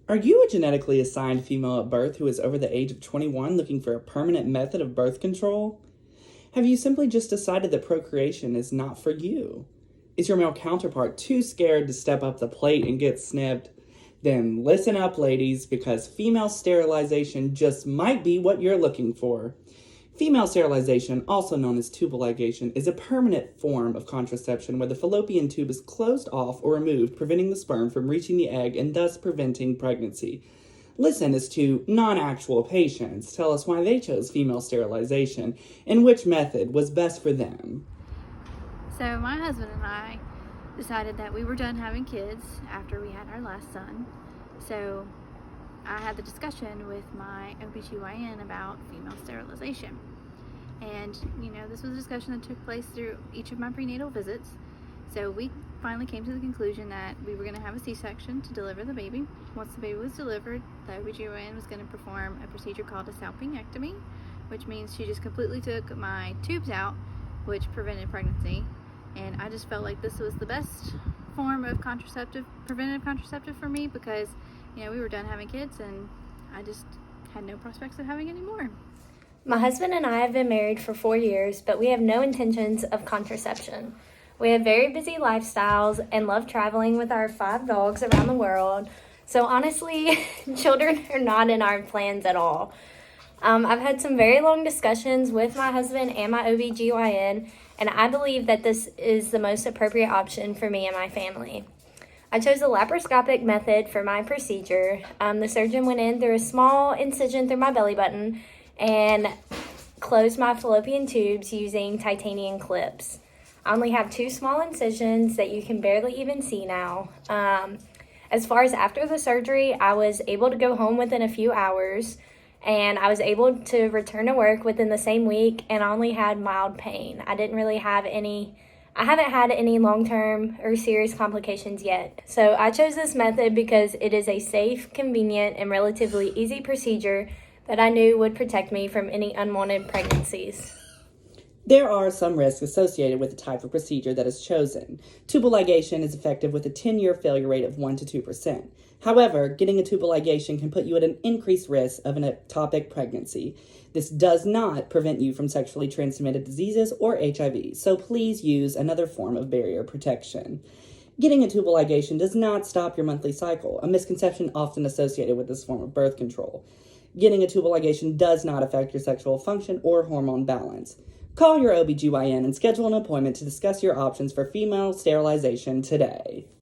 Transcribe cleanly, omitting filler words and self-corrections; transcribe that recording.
Are you a genetically assigned female at birth who is over the age of 21 looking for a permanent method of birth control? Have you simply just decided that procreation is not for you? Is your male counterpart too scared to step up the plate and get snipped? Then listen up, ladies, because female sterilization just might be what you're looking for. Female sterilization, also known as tubal ligation, is a permanent form of contraception where the fallopian tube is closed off or removed, preventing the sperm from reaching the egg and thus preventing pregnancy. Listen as two non-actual patients tell us why they chose female sterilization and which method was best for them. So my husband and I decided that we were done having kids after we had our last son. So I had the discussion with my OBGYN about female sterilization. And, this was a discussion that took place through each of my prenatal visits. So we finally came to the conclusion that we were going to have a C-section to deliver the baby. Once the baby was delivered, the OBGYN was going to perform a procedure called a salpingectomy, which means she just completely took my tubes out, which prevented pregnancy. And I just felt like this was the best form of preventative contraceptive for me because, we were done having kids and I just had no prospects of having any more. My husband and I have been married for 4 years, but we have no intentions of contraception. We have very busy lifestyles and love traveling with our 5 dogs around the world. So honestly, children are not in our plans at all. I've had some very long discussions with my husband and my OBGYN, and I believe that this is the most appropriate option for me and my family. I chose a laparoscopic method for my procedure. The surgeon went in through a small incision through my belly button and closed my fallopian tubes using titanium clips. I only have 2 small incisions that you can barely even see now. As far as after the surgery, I was able to go home within a few hours, and I was able to return to work within the same week, and I only had mild pain. I haven't had any long-term or serious complications yet. So I chose this method because it is a safe, convenient, and relatively easy procedure that I knew would protect me from any unwanted pregnancies. There are some risks associated with the type of procedure that is chosen. Tubal ligation is effective with a 10-year failure rate of 1 to 2%. However, getting a tubal ligation can put you at an increased risk of an ectopic pregnancy. This does not prevent you from sexually transmitted diseases or HIV, so please use another form of barrier protection. Getting a tubal ligation does not stop your monthly cycle, a misconception often associated with this form of birth control. Getting a tubal ligation does not affect your sexual function or hormone balance. Call your OBGYN and schedule an appointment to discuss your options for female sterilization today.